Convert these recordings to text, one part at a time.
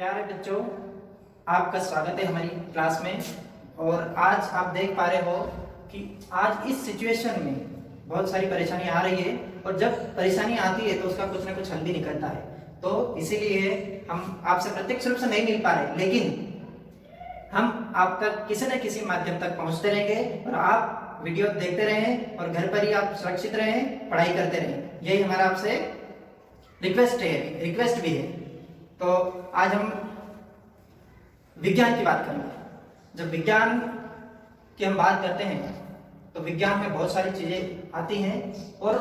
प्यारे बच्चों, आपका स्वागत है हमारी क्लास में। और आज आप देख पा रहे हो कि आज इस सिचुएशन में बहुत सारी परेशानी आ रही है और जब परेशानी आती है तो उसका कुछ ना कुछ हल भी निकलता है। तो इसीलिए हम आपसे प्रत्यक्ष रूप से नहीं मिल पा रहे, लेकिन हम आप तक किसी न किसी माध्यम तक पहुंचते रहेंगे और आप वीडियो देखते रहें और घर पर ही आप सुरक्षित रहें, पढ़ाई करते रहें। यही हमारा आपसे रिक्वेस्ट भी है। तो आज हम विज्ञान की बात करेंगे। जब विज्ञान की हम बात करते हैं तो विज्ञान में बहुत सारी चीजें आती हैं और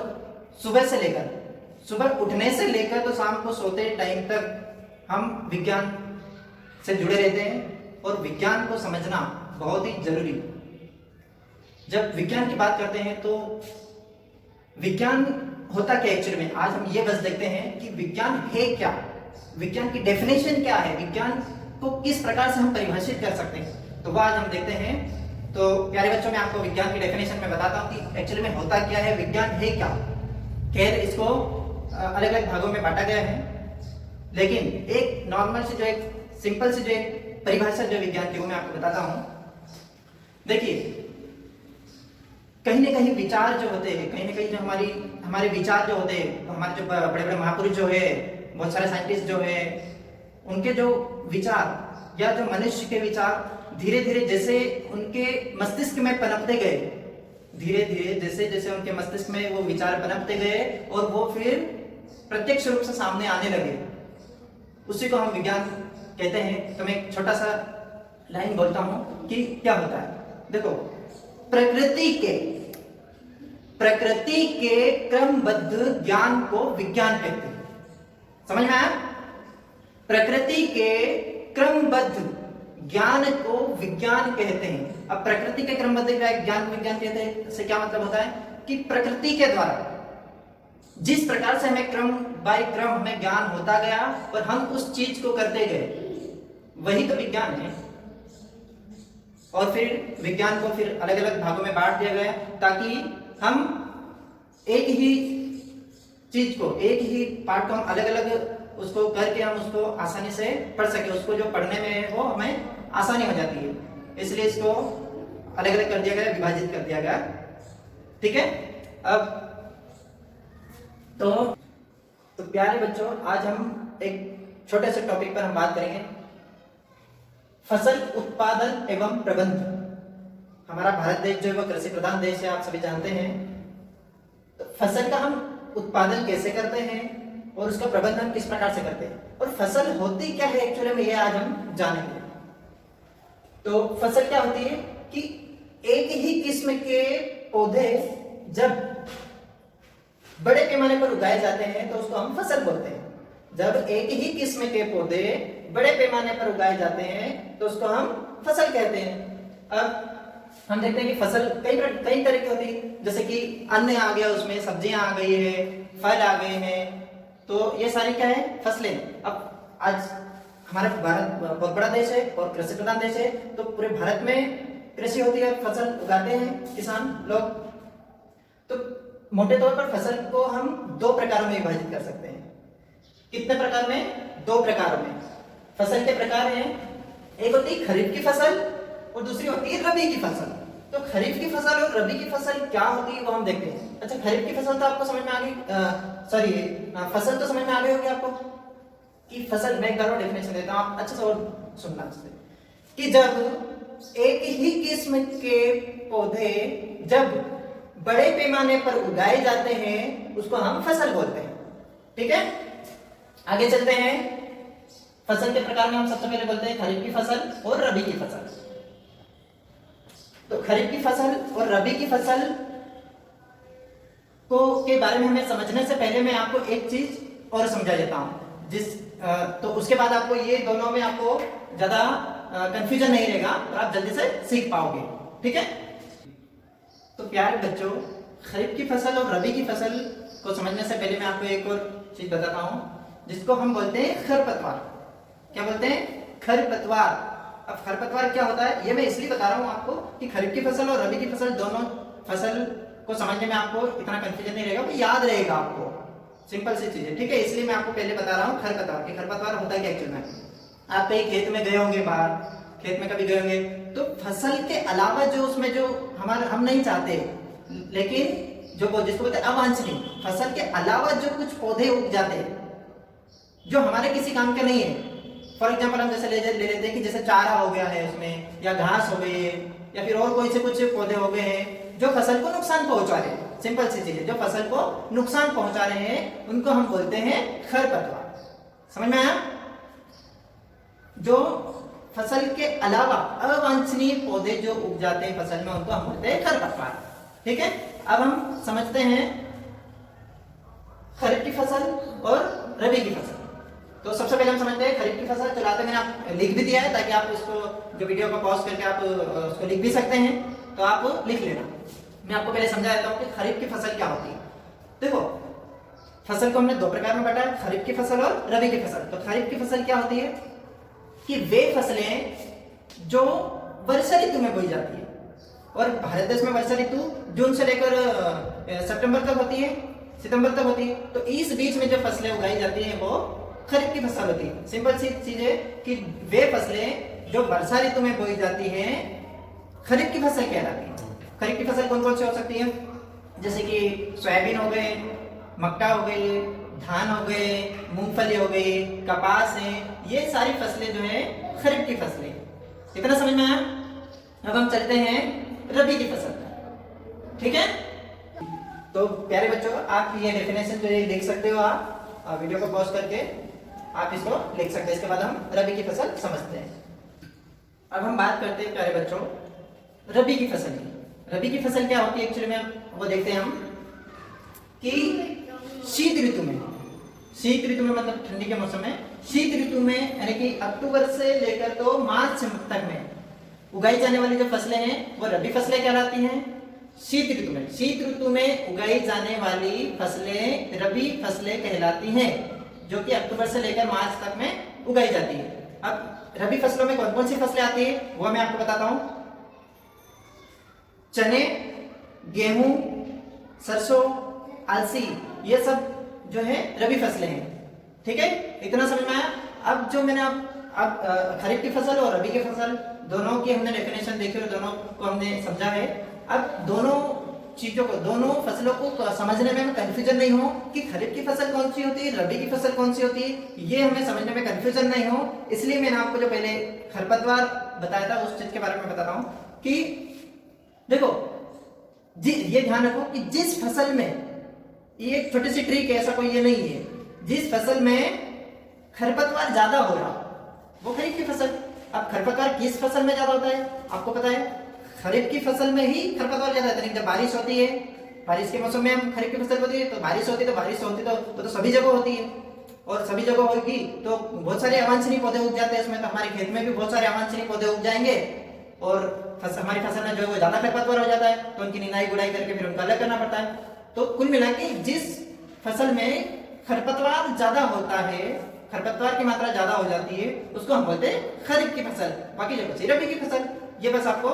सुबह उठने से लेकर तो शाम को सोते टाइम तक हम विज्ञान से जुड़े रहते हैं और विज्ञान को समझना बहुत ही जरूरी है। जब विज्ञान की बात करते हैं तो विज्ञान होता क्या एक्चुअली में, आज हम ये बस देखते हैं कि विज्ञान है क्या, विज्ञान की डेफिनेशन क्या है, विज्ञान को किस प्रकार से हम परिभाषित कर सकते हैं। तो वह आज हम देखते हैं। तो प्यारे बच्चों, मैं आपको विज्ञान की डेफिनेशन में बताता हूँ कि एक्चुअली में होता क्या है, विज्ञान है क्या। खैर, इसको अलग अलग भागों में बांटा गया है, लेकिन एक नॉर्मल से एक सिंपल से एक परिभाषा जो विज्ञान की वो मैं आपको बताता हूँ। देखिए, कहीं ना कहीं विचार जो होते हैं, कहीं ना कहीं जो हमारे विचार जो होते हैं, हमारे जो बड़े बड़े महापुरुष जो है, बहुत सारे साइंटिस्ट जो है, उनके जो विचार या जो मनुष्य के विचार धीरे धीरे जैसे उनके मस्तिष्क में पनपते गए, धीरे धीरे जैसे जैसे उनके मस्तिष्क में वो विचार पनपते गए और वो फिर प्रत्यक्ष रूप से सामने आने लगे, उसी को हम विज्ञान कहते हैं। तो मैं एक छोटा सा लाइन बोलता हूं कि क्या होता है। देखो, प्रकृति के क्रमबद्ध ज्ञान को विज्ञान कहते हैं। समझ में आया? प्रकृति के क्रमबद्ध ज्ञान को विज्ञान कहते हैं। अब प्रकृति के क्रमबद्ध ज्ञान को विज्ञान कहते हैं, इससे क्या मतलब होता है कि प्रकृति के द्वारा जिस प्रकार से हमें क्रम बाय क्रम हमें ज्ञान होता गया और हम उस चीज को करते गए, वही तो विज्ञान है। और फिर विज्ञान को फिर अलग अलग भागों में बांट दिया गया ताकि हम एक ही चीज को, एक ही पार्ट को हम अलग अलग उसको करके हम उसको आसानी से पढ़ सके, उसको जो पढ़ने में वो हमें आसानी हो जाती है। इसलिए इसको अलग अलग कर दिया गया, विभाजित कर दिया गया। ठीक है। अब तो प्यारे बच्चों, आज हम एक छोटे से टॉपिक पर हम बात करेंगे, फसल उत्पादन एवं प्रबंधन। हमारा भारत देश जो है वो कृषि प्रधान देश है, आप सभी जानते हैं। तो फसल का हम उत्पादन कैसे करते हैं और उसका प्रबंधन किस प्रकार से करते हैं और फसल होती क्या है एक्चुअली में, ये आज हम जानेंगे। तो फसल क्या होती है कि एक ही किस्म के पौधे जब बड़े पैमाने पर उगाए जाते हैं तो उसको हम फसल बोलते हैं। जब एक ही किस्म के पौधे बड़े पैमाने पर उगाए जाते हैं तो उसको हम फसल कहते हैं। अब हम देखते हैं कि फसल कई तरह की होती है, जैसे कि अन्न आ गया, उसमें सब्जियां आ गई है, फल आ गए हैं, तो ये सारी क्या है, फसलें। अब आज हमारा भारत बहुत बड़ा देश है और कृषि प्रधान देश है, तो पूरे भारत में कृषि होती है, फसल उगाते हैं किसान लोग। तो मोटे तौर पर फसल को हम दो प्रकारों में विभाजित कर सकते हैं। कितने प्रकार में? दो प्रकारों में। फसल के प्रकार हैं, एक होती है खरीफ की फसल और दूसरी होती है रबी की फसल। तो खरीफ की फसल और रबी की फसल क्या होती है वो हम देखते हैं। अच्छा, खरीफ की फसल तो आपको समझ में आ गई, फसल तो समझ में आ गई होगी आपको कि फसल, मैं एक बार डेफिनेशन देता हूं, आप अच्छे से और सुनना कि जब एक ही किस्म के पौधे जब बड़े पैमाने पर उगाए जाते हैं उसको हम फसल बोलते हैं। ठीक है, आगे चलते हैं। फसल के प्रकार में हम सबसे पहले बोलते हैं खरीफ की फसल और रबी की फसल। तो खरीफ की फसल और रबी की फसल को के बारे में हमें समझने से पहले मैं आपको एक चीज और समझा देता हूं, तो उसके बाद आपको ये दोनों में आपको ज्यादा कंफ्यूजन नहीं रहेगा और आप जल्दी से सीख पाओगे। ठीक है। तो प्यारे बच्चों, खरीफ की फसल और रबी की फसल को समझने से पहले मैं आपको एक और चीज बताता हूं, जिसको हम बोलते हैं खरपतवार। क्या बोलते हैं? खरपतवार। अब खरपतवार क्या होता है ये मैं इसलिए बता रहा हूं आपको कि खरीफ की फसल और रबी की फसल, दोनों फसल को समझने में आपको इतना कंफ्यूजन नहीं रहेगा, वो याद रहेगा आपको, सिंपल सी चीज है। ठीक है, इसलिए मैं आपको पहले बता रहा हूं खरपतवार कि खरपतवार होता है क्या एक्चुअल में। आप कहीं खेत में गए होंगे, बाहर खेत में कभी गए होंगे, तो फसल के अलावा जो उसमें जो हम नहीं चाहते, लेकिन जो जिसको बोलते हैं अवांछनीय, फसल के अलावा जो कुछ पौधे उग जाते हैं जो हमारे किसी काम के नहीं है। फॉर एग्जाम्पल हम जैसे ले लेते हैं कि जैसे चारा हो गया है उसमें, या घास हो गई है, या फिर और कोई से कुछ पौधे हो गए हैं जो फसल को नुकसान पहुंचा रहे हैं। सिंपल सी चीज है, जो फसल को नुकसान पहुंचा रहे हैं उनको हम बोलते हैं खरपतवार। समझ में आया? जो फसल के अलावा अवांछनीय पौधे जो उग जाते हैं फसल में उनको हम बोलते हैं खरपतवार। ठीक है, अब हम समझते हैं खरीफ की फसल और रबी की फसल। तो सबसे पहले हम समझते हैं खरीफ की फसल। चलाते मैंने आप लिख भी दिया है ताकि आप उसको जो वीडियो को पॉज करके आप उसको लिख भी सकते हैं, तो आप लिख लेना। मैं आपको पहले समझा देता हूं कि खरीफ की फसल क्या होती है। देखो, फसल को हमने दो प्रकार में बांटा है, खरीफ की फसल और रबी की फसल। तो खरीफ की फसल क्या होती है कि वे फसलें जो वर्षा ऋतु में बोई जाती है, और भारत देश में वर्षा ऋतु जून से लेकर सितंबर तक होती है, सितंबर तक होती है। तो इस बीच में जो फसलें उगाई जाती हैं वो खरीफ की फसल होती है। सिंपल सी चीज है कि वे फसलें जो वर्षा ऋतु में बोई जाती हैं खरीफ की फसल कहलाती है। खरीफ की फसल कौन कौन सी हो सकती है? जैसे कि सोयाबीन हो गए, मक्का हो गई, धान हो गए, मूंगफली हो गई, कपास है, ये सारी फसलें जो है खरीफ की फसलें। इतना समझ में आया? अब हम चलते हैं रबी की फसल। ठीक है, तो प्यारे बच्चों, आप ये डेफिनेशन जो है लिख सकते हो, आप वीडियो को पॉज करके आप इसको लिख सकते हैं। इसके बाद हम रबी की फसल समझते हैं। अब हम बात करते हैं प्यारे बच्चों रबी की फसल की। रबी की फसल क्या होती है एक्चुअली में, वो देखते हैं हम कि शीत ऋतु में, शीत ऋतु में मतलब ठंडी के मौसम में, शीत ऋतु में यानी कि अक्टूबर से लेकर तो मार्च तक में उगाई जाने वाली जो फसलें हैं वो रबी फसलें कहलाती हैं। शीत ऋतु में, शीत ऋतु में उगाई जाने वाली फसलें रबी फसलें कहलाती हैं, जो कि अक्टूबर से लेकर मार्च तक में उगाई जाती है। अब रबी फसलों में कौन कौन सी फसलें आती है वो मैं आपको बताता हूं। चने, गेहूं, सरसों, अलसी, ये सब जो है रबी फसलें हैं। ठीक है, इतना समझ में आया? अब जो मैंने अब खरीफ की फसल और रबी की फसल दोनों की हमने डेफिनेशन देखी और दोनों को हमने समझा है। अब दोनों चीजों को, दोनों फसलों को समझने में कंफ्यूजन नहीं हो कि खरीफ की फसल कौन सी होती है, रबी की फसल कौन सी होती है, ये हमें समझने में कंफ्यूजन नहीं हो, इसलिए मैंने आपको जो पहले खरपतवार बताया था उस चीज के बारे में बताता हूं कि देखो ये ध्यान रखो कि जिस फसल में, ये एक छोटी सी ट्रिक है, ऐसा कोई ये नहीं है, जिस फसल में खरपतवार ज्यादा हो रहा वो खरीफ की फसल। अब खरपतवार किस फसल में ज्यादा होता है आपको पता है? खरीफ की फसल में ही खरपतवार ज्यादा होता है। जब बारिश होती है, बारिश के मौसम में हम खरीफ की फसल होती है, तो बारिश होती तो सभी जगह होती है, और सभी जगह होगी तो बहुत सारे अवांछनीय पौधे उग जाते हैं उसमें। तो हमारे खेत में भी बहुत सारे अवांछनीय पौधे उग जाएंगे और हमारी फसल में जो है वो ज्यादा खरपतवार हो जाता है, तो उनकी निदाई गुड़ाई करके फिर उनका अलग करना पड़ता है। तो कुल मिला के जिस फसल में खरपतवार ज्यादा होता है, खरपतवार की मात्रा ज्यादा हो जाती है, उसको हम बोलते हैं खरीफ की फसल। बाकी जो बची रबी की फसल, ये बस आपको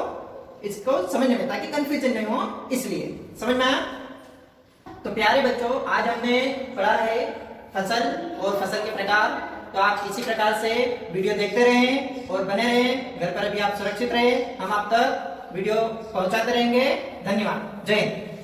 इसको समझने में, ताकि कंफ्यूजन नहीं हो, इसलिए। समझ में आया? तो प्यारे बच्चों, आज हमने पढ़ा है फसल और फसल के प्रकार। तो आप इसी प्रकार से वीडियो देखते रहें और बने रहें, घर पर भी आप सुरक्षित रहें, हम आप तक वीडियो पहुंचाते रहेंगे। धन्यवाद, जय हिंद।